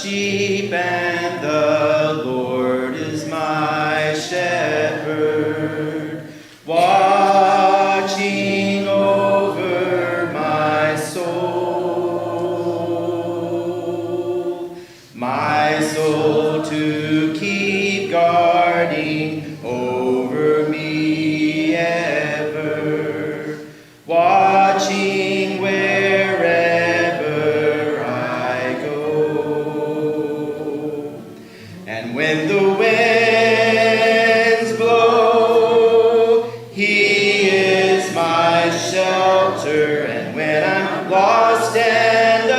Sheep, and the Lord is my shepherd, watching over my soul to keep guarding over me ever, watching wherever I go. And when the winds blow, He is my shelter. And when I'm lost and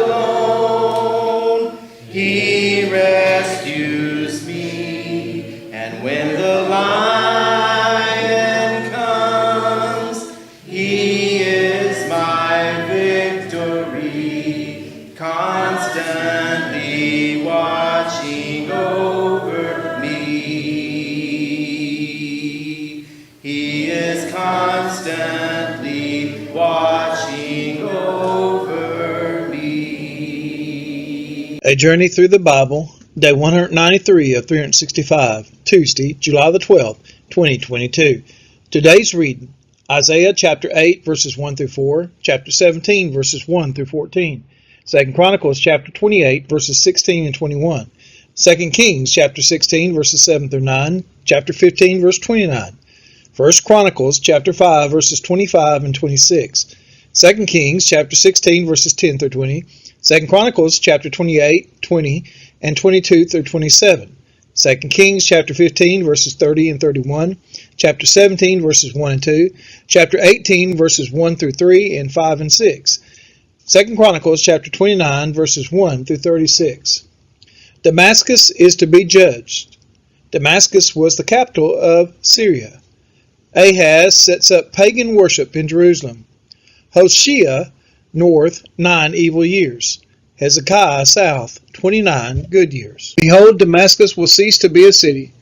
alone, He rescues me. And when the lion comes, He is my victory, constantly watching over me. He is constantly watching over me. A Journey Through the Bible, Day 193 of 365, Tuesday, July the 12th, 2022. Today's reading, Isaiah chapter 8, verses 1 through 4, chapter 17, verses 1 through 14, 2 Chronicles chapter 28, verses 16 and 21, 2 Kings chapter 16, verses 7 through 9, chapter 15, verse 29, 1 Chronicles chapter 5, verses 25 and 26, 2 Kings chapter 16, verses 10 through 20, 2 Chronicles chapter 28, 20, and 22 through 27, 2 Kings chapter 15, verses 30 and 31, chapter 17, verses 1 and 2, chapter 18, verses 1 through 3 and 5 and 6, 2 Chronicles chapter 29, verses 1 through 36. Damascus is to be judged. Damascus was the capital of Syria. Ahaz sets up pagan worship in Jerusalem. Hoshea, north, 9 evil years. Hezekiah, south, 29 good years. Behold, Damascus will cease to be a city,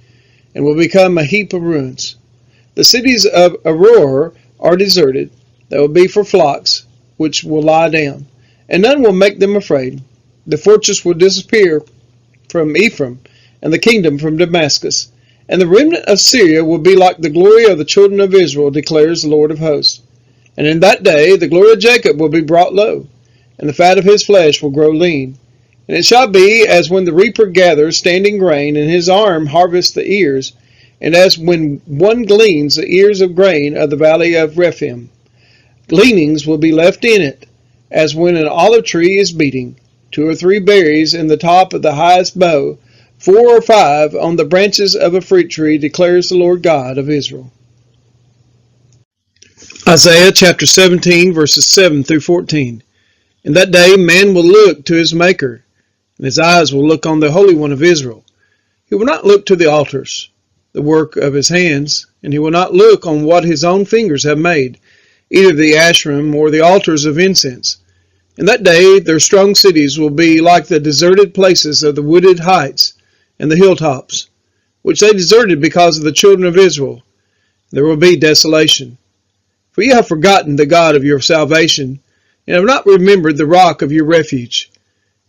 and will become a heap of ruins. The cities of Aroer are deserted. They will be for flocks, which will lie down, and none will make them afraid. The fortress will disappear from Ephraim, and the kingdom from Damascus. And the remnant of Syria will be like the glory of the children of Israel, declares the Lord of hosts. And in that day the glory of Jacob will be brought low, and the fat of his flesh will grow lean. And it shall be as when the reaper gathers standing grain, and his arm harvests the ears, and as when one gleans the ears of grain of the valley of Rephaim. Gleanings will be left in it, as when an olive tree is beating, 2 or 3 berries in the top of the highest bough, 4 or 5 on the branches of a fruit tree, declares the Lord God of Israel. Isaiah chapter 17, verses 7 through 14. In that day man will look to his Maker, and his eyes will look on the Holy One of Israel. He will not look to the altars, the work of his hands, and he will not look on what his own fingers have made, either the Asherim or the altars of incense. In that day their strong cities will be like the deserted places of the wooded heights and the hilltops, which they deserted because of the children of Israel. There will be desolation. For you have forgotten the God of your salvation, and have not remembered the rock of your refuge.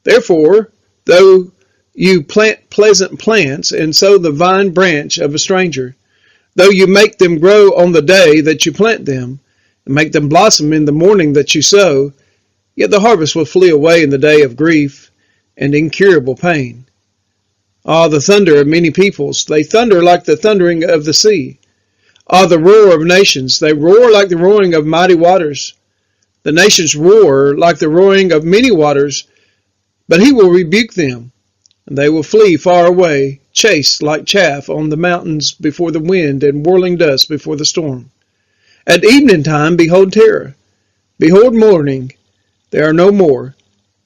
Therefore, though you plant pleasant plants, and sow the vine branch of a stranger, though you make them grow on the day that you plant them, and make them blossom in the morning that you sow, yet the harvest will flee away in the day of grief and incurable pain. Ah, the thunder of many peoples, they thunder like the thundering of the sea. Ah, the roar of nations, they roar like the roaring of mighty waters. The nations roar like the roaring of many waters, but he will rebuke them, and they will flee far away, chased like chaff on the mountains before the wind, and whirling dust before the storm. At evening time, behold terror. Behold mourning. There are no more.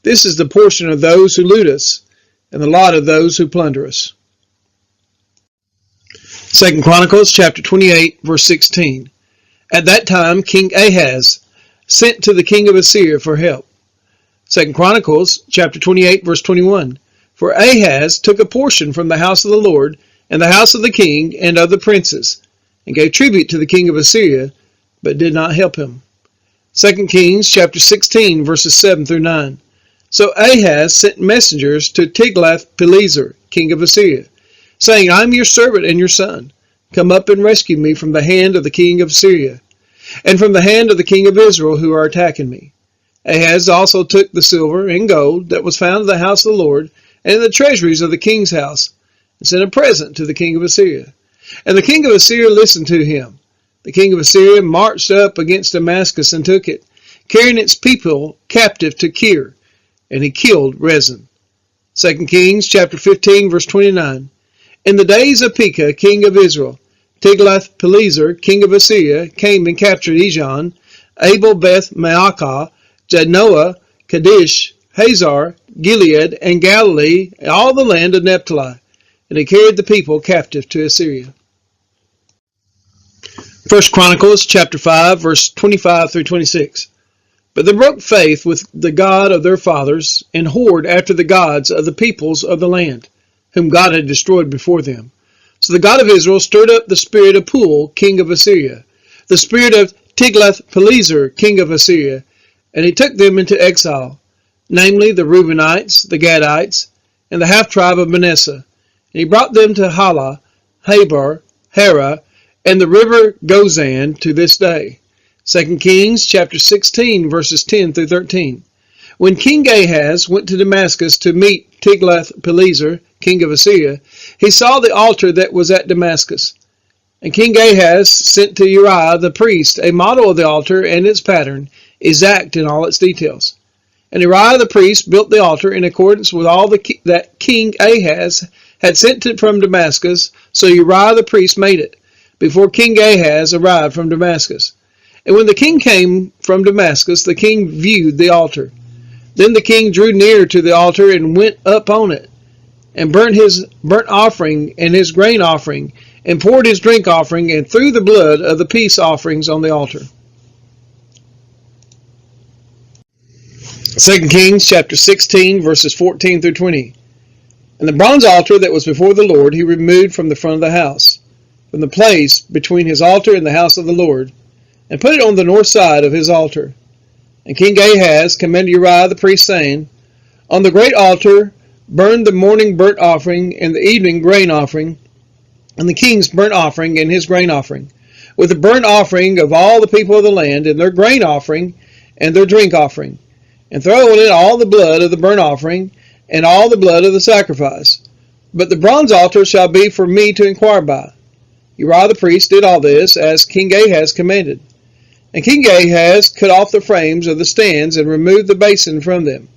This is the portion of those who loot us, and the lot of those who plunder us. 2 Chronicles chapter 28, verse 16. At that time King Ahaz sent to the king of Assyria for help. 2 Chronicles chapter 28, verse 21. For Ahaz took a portion from the house of the Lord, and the house of the king, and of the princes, and gave tribute to the king of Assyria, but did not help him. 2 Kings chapter 16, verses 7 through 9. So Ahaz sent messengers to Tiglath-Pileser, king of Assyria, saying, I am your servant and your son. Come up and rescue me from the hand of the king of Syria, and from the hand of the king of Israel who are attacking me. Ahaz also took the silver and gold that was found in the house of the Lord and in the treasuries of the king's house, and sent a present to the king of Assyria. And the king of Assyria listened to him. The king of Assyria marched up against Damascus and took it, carrying its people captive to Kir, and he killed Rezin. 2 Kings chapter 15, verse 29. In the days of Pekah, king of Israel, Tiglath-Pileser, king of Assyria, came and captured Ijon, Abel-Beth-Maacah, Janoah, Kadesh, Hazar, Gilead, and Galilee, and all the land of Naphtali, and he carried the people captive to Assyria. 1 Chronicles chapter 5, verse 25 through 26. But they broke faith with the God of their fathers, and whored after the gods of the peoples of the land, whom God had destroyed before them. So the God of Israel stirred up the spirit of Pul, king of Assyria, the spirit of Tiglath-Pileser, king of Assyria, and he took them into exile, namely the Reubenites, the Gadites, and the half-tribe of Manasseh. And he brought them to Halah, Habor, Hara, and the river Gozan to this day. 2 Kings chapter 16, verses 10 through 13. When King Ahaz went to Damascus to meet Tiglath-Pileser, king of Assyria, he saw the altar that was at Damascus. And King Ahaz sent to Uriah the priest a model of the altar and its pattern, exact in all its details. And Uriah the priest built the altar in accordance with all that King Ahaz had sent from Damascus, so Uriah the priest made it, before King Ahaz arrived from Damascus. And when the king came from Damascus, the king viewed the altar. Then the king drew near to the altar and went up on it, and burnt his burnt offering and his grain offering, and poured his drink offering, and threw the blood of the peace offerings on the altar. 2 Kings chapter 16, verses 14 through 20. And the bronze altar that was before the Lord he removed from the front of the house, from the place between his altar and the house of the Lord, and put it on the north side of his altar. And King Ahaz commanded Uriah the priest, saying, On the great altar burn the morning burnt offering and the evening grain offering, and the king's burnt offering and his grain offering, with the burnt offering of all the people of the land, and their grain offering and their drink offering, and throw on it all the blood of the burnt offering and all the blood of the sacrifice. But the bronze altar shall be for me to inquire by. Uriah the priest did all this as King Ahaz commanded. And King Ahaz cut off the frames of the stands and removed the basin from them,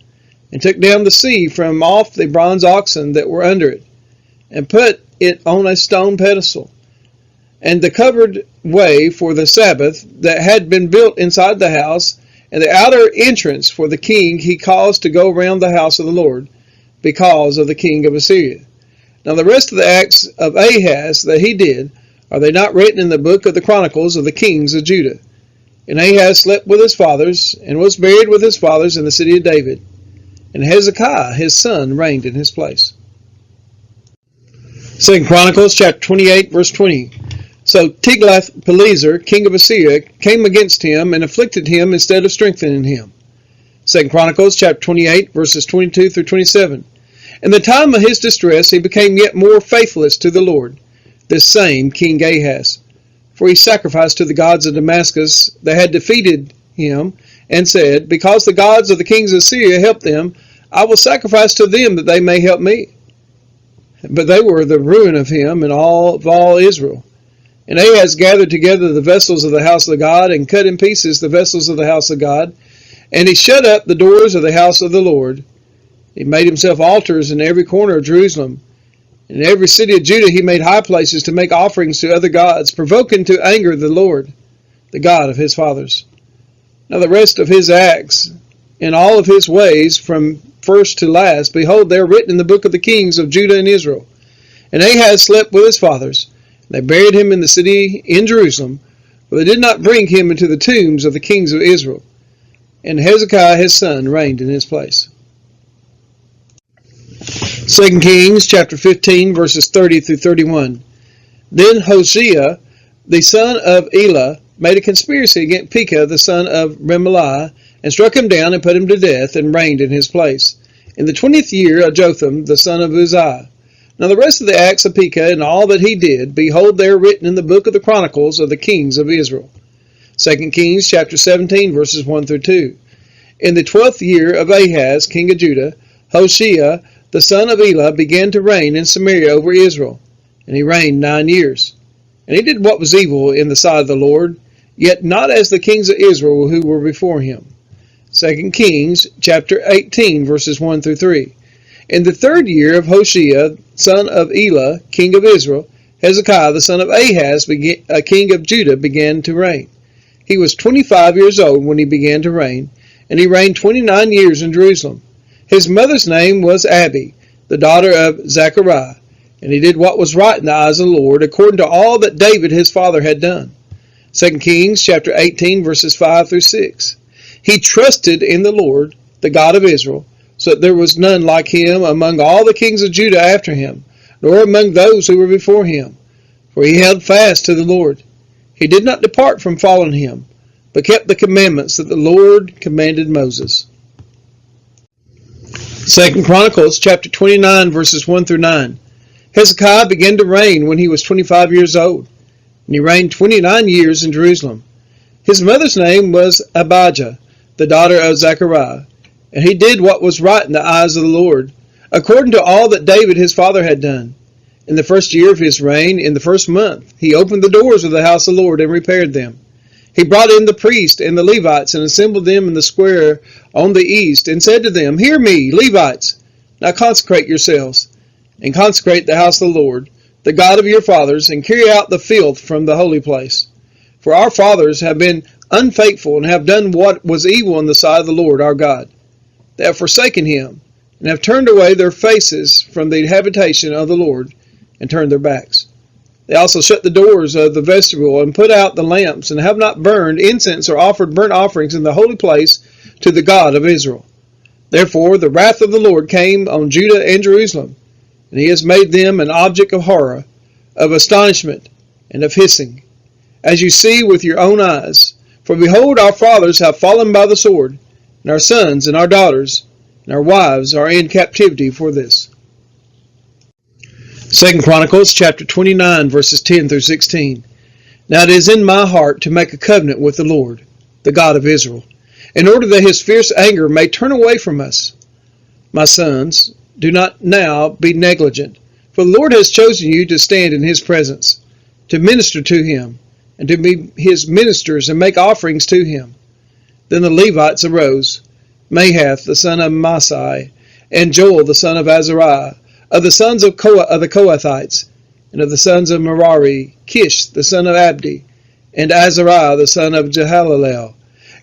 and took down the sea from off the bronze oxen that were under it, and put it on a stone pedestal. And the covered way for the Sabbath that had been built inside the house, and the outer entrance for the king he caused to go round the house of the Lord, because of the king of Assyria. Now the rest of the acts of Ahaz that he did, are they not written in the book of the Chronicles of the kings of Judah? And Ahaz slept with his fathers, and was buried with his fathers in the city of David. And Hezekiah his son reigned in his place. 2 Chronicles chapter 28, verse 20. So Tiglath-Pileser, king of Assyria, came against him, and afflicted him instead of strengthening him. 2 Chronicles chapter 28, verses 22 through 27. In the time of his distress he became yet more faithless to the Lord, this same King Ahaz. For he sacrificed to the gods of Damascus that had defeated him, and said, Because the gods of the kings of Syria helped them, I will sacrifice to them that they may help me. But they were the ruin of him and of all Israel. And Ahaz gathered together the vessels of the house of God, and cut in pieces the vessels of the house of God, and he shut up the doors of the house of the Lord. He made himself altars in every corner of Jerusalem. In every city of Judah he made high places to make offerings to other gods, provoking to anger the Lord, the God of his fathers. Now the rest of his acts, and all of his ways, from first to last, behold, they are written in the book of the kings of Judah and Israel. And Ahaz slept with his fathers. They buried him in the city in Jerusalem, for they did not bring him into the tombs of the kings of Israel. And Hezekiah his son reigned in his place. 2 Kings chapter 15, verses 30 through 31. Then Hoshea, the son of Elah, made a conspiracy against Pekah, the son of Remaliah, and struck him down and put him to death, and reigned in his place. In the 20th year of Jotham, the son of Uzziah. Now the rest of the acts of Pekah and all that he did, behold, they are written in the book of the Chronicles of the kings of Israel. 2 Kings chapter 17, verses 1 through 2. In the 12th year of Ahaz, king of Judah, Hoshea, the son of Elah, began to reign in Samaria over Israel, and he reigned 9 years. And he did what was evil in the sight of the Lord, yet not as the kings of Israel who were before him. 2 Kings chapter 18, verses 1 through 3. In the 3rd year of Hoshea, son of Elah, king of Israel, Hezekiah, the son of Ahaz, king of Judah, began to reign. He was 25 years old when he began to reign, and he reigned 29 years in Jerusalem. His mother's name was Abi, the daughter of Zechariah, and he did what was right in the eyes of the Lord, according to all that David his father had done. 2 Kings chapter 18, verses 5 through 6. He trusted in the Lord, the God of Israel, so that there was none like him among all the kings of Judah after him, nor among those who were before him. For he held fast to the Lord. He did not depart from following him, but kept the commandments that the Lord commanded Moses. 2 Chronicles chapter 29, verses 1 through 9. Hezekiah began to reign when he was 25 years old, and he reigned 29 years in Jerusalem. His mother's name was Abijah, the daughter of Zechariah, and he did what was right in the eyes of the Lord, according to all that David his father had done. In the 1st year of his reign, in the 1st month, he opened the doors of the house of the Lord and repaired them. He brought in the priests and the Levites and assembled them in the square on the east, and said to them, Hear me, Levites, now consecrate yourselves, and consecrate the house of the Lord, the God of your fathers, and carry out the filth from the holy place. For our fathers have been unfaithful, and have done what was evil in the sight of the Lord our God. They have forsaken him, and have turned away their faces from the habitation of the Lord, and turned their backs. They also shut the doors of the vestibule, and put out the lamps, and have not burned incense or offered burnt offerings in the holy place to the God of Israel. Therefore the wrath of the Lord came on Judah and Jerusalem, and he has made them an object of horror, of astonishment, and of hissing, as you see with your own eyes. For behold, our fathers have fallen by the sword, and our sons and our daughters and our wives are in captivity for this. 2 Chronicles chapter 29, verses 10 through 16. Now it is in my heart to make a covenant with the Lord, the God of Israel, in order that his fierce anger may turn away from us. My sons, do not now be negligent, for the Lord has chosen you to stand in his presence, to minister to him, and to be his ministers, and make offerings to him. Then the Levites arose, Mahath the son of Masai, and Joel the son of Azariah, of the sons of the Kohathites, and of the sons of Merari, Kish the son of Abdi, and Azariah the son of Jehalalel,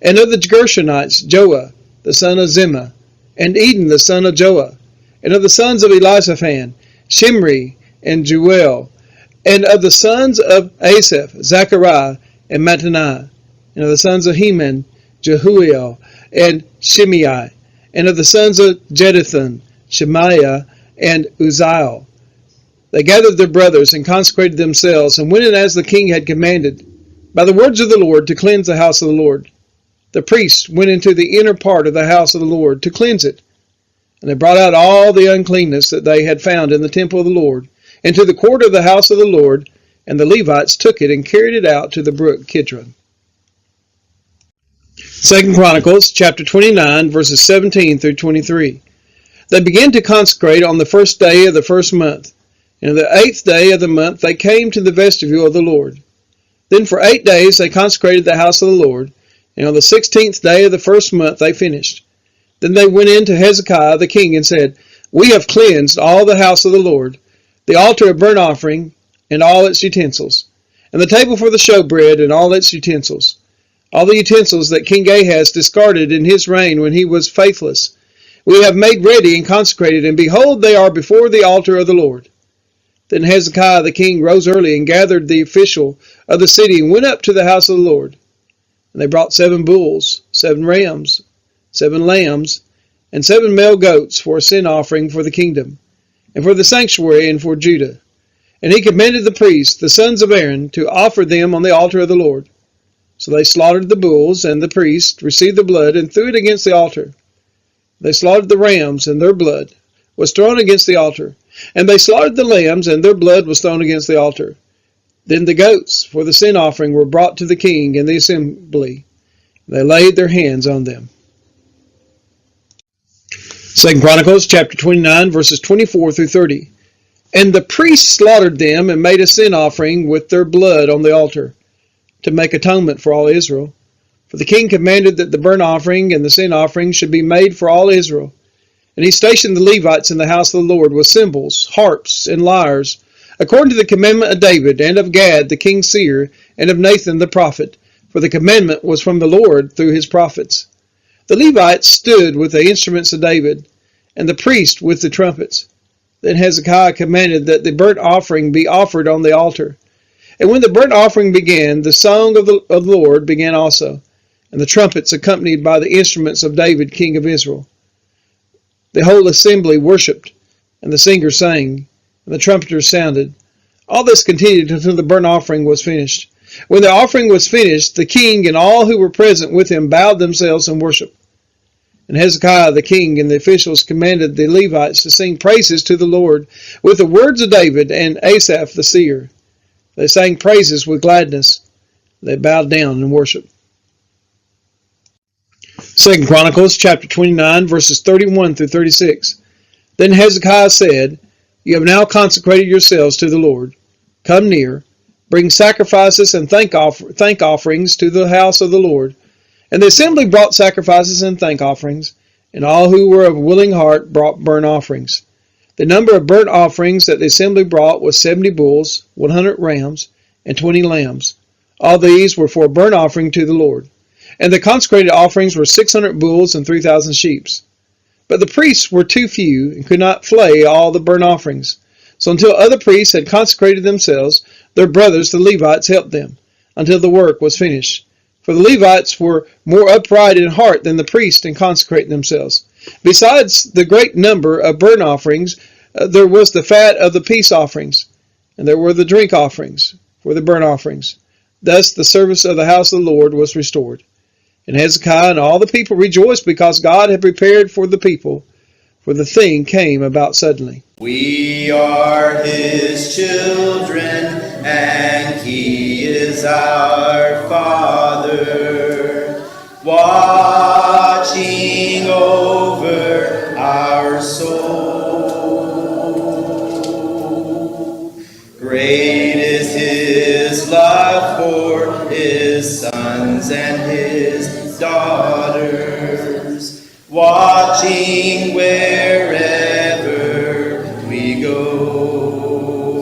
and of the Gershonites, Joah the son of Zimmah, and Eden the son of Joah, and of the sons of Elisaphan, Shimri and Jeuel, and of the sons of Asaph, Zechariah and Mattaniah, and of the sons of Heman, Jehuel and Shimei, and of the sons of Jeduthun, Shemaiah and Uzziel. They gathered their brothers and consecrated themselves, and went in as the king had commanded, by the words of the Lord, to cleanse the house of the Lord. The priests went into the inner part of the house of the Lord to cleanse it, and they brought out all the uncleanness that they had found in the temple of the Lord, into the court of the house of the Lord, and the Levites took it and carried it out to the brook Kidron. 2 Chronicles chapter 29, verses 17 through 23. They began to consecrate on the 1st day of the 1st month, and on the 8th day of the month they came to the vestibule of the Lord. Then for 8 days they consecrated the house of the Lord, and on the 16th day of the 1st month they finished. Then they went in to Hezekiah the king and said, We have cleansed all the house of the Lord, the altar of burnt offering, and all its utensils, and the table for the showbread, and all its utensils, all the utensils that King Ahaz discarded in his reign when he was faithless. We have made ready and consecrated, and behold, they are before the altar of the Lord. Then Hezekiah the king rose early and gathered the official of the city and went up to the house of the Lord. And they brought 7 bulls, 7 rams, 7 lambs, and 7 male goats for a sin offering for the kingdom, and for the sanctuary, and for Judah. And he commanded the priests, the sons of Aaron, to offer them on the altar of the Lord. So they slaughtered the bulls, and the priest received the blood and threw it against the altar. They slaughtered the rams, and their blood was thrown against the altar. And they slaughtered the lambs, and their blood was thrown against the altar. Then the goats for the sin offering were brought to the king and the assembly. They laid their hands on them. 2 Chronicles chapter 29, verses 24 through 30. And the priests slaughtered them and made a sin offering with their blood on the altar, to make atonement for all Israel. For the king commanded that the burnt offering and the sin offering should be made for all Israel. And he stationed the Levites in the house of the Lord with cymbals, harps, and lyres, according to the commandment of David, and of Gad the king's seer, and of Nathan the prophet, for the commandment was from the Lord through his prophets. The Levites stood with the instruments of David, and the priest with the trumpets. Then Hezekiah commanded that the burnt offering be offered on the altar. And when the burnt offering began, the song of the Lord began also, and the trumpets accompanied by the instruments of David king of Israel. The whole assembly worshipped, and the singers sang, and the trumpeters sounded. All this continued until the burnt offering was finished. When the offering was finished, the king and all who were present with him bowed themselves in worship. And Hezekiah the king and the officials commanded the Levites to sing praises to the Lord with the words of David and Asaph the seer. They sang praises with gladness. They bowed down in worship. 2 Chronicles chapter 29, verses 31 through 36. Then Hezekiah said, You have now consecrated yourselves to the Lord. Come near, bring sacrifices and thank offerings to the house of the Lord. And the assembly brought sacrifices and thank offerings, and all who were of willing heart brought burnt offerings. The number of burnt offerings that the assembly brought was 70 bulls, 100 rams, and 20 lambs. All these were for burnt offering to the Lord. And the consecrated offerings were 600 bulls and 3,000 sheep. But the priests were too few and could not flay all the burnt offerings. So until other priests had consecrated themselves, their brothers the Levites helped them, until the work was finished. For the Levites were more upright in heart than the priests in consecrating themselves. Besides the great number of burnt offerings, there was the fat of the peace offerings, and there were the drink offerings for the burnt offerings. Thus the service of the house of the Lord was restored. And Hezekiah and all the people rejoiced because God had prepared for the people, for the thing came about suddenly. We are his children, and he is our Father, watching over our soul. Great is his love for his sons and his daughters, watching wherever we go.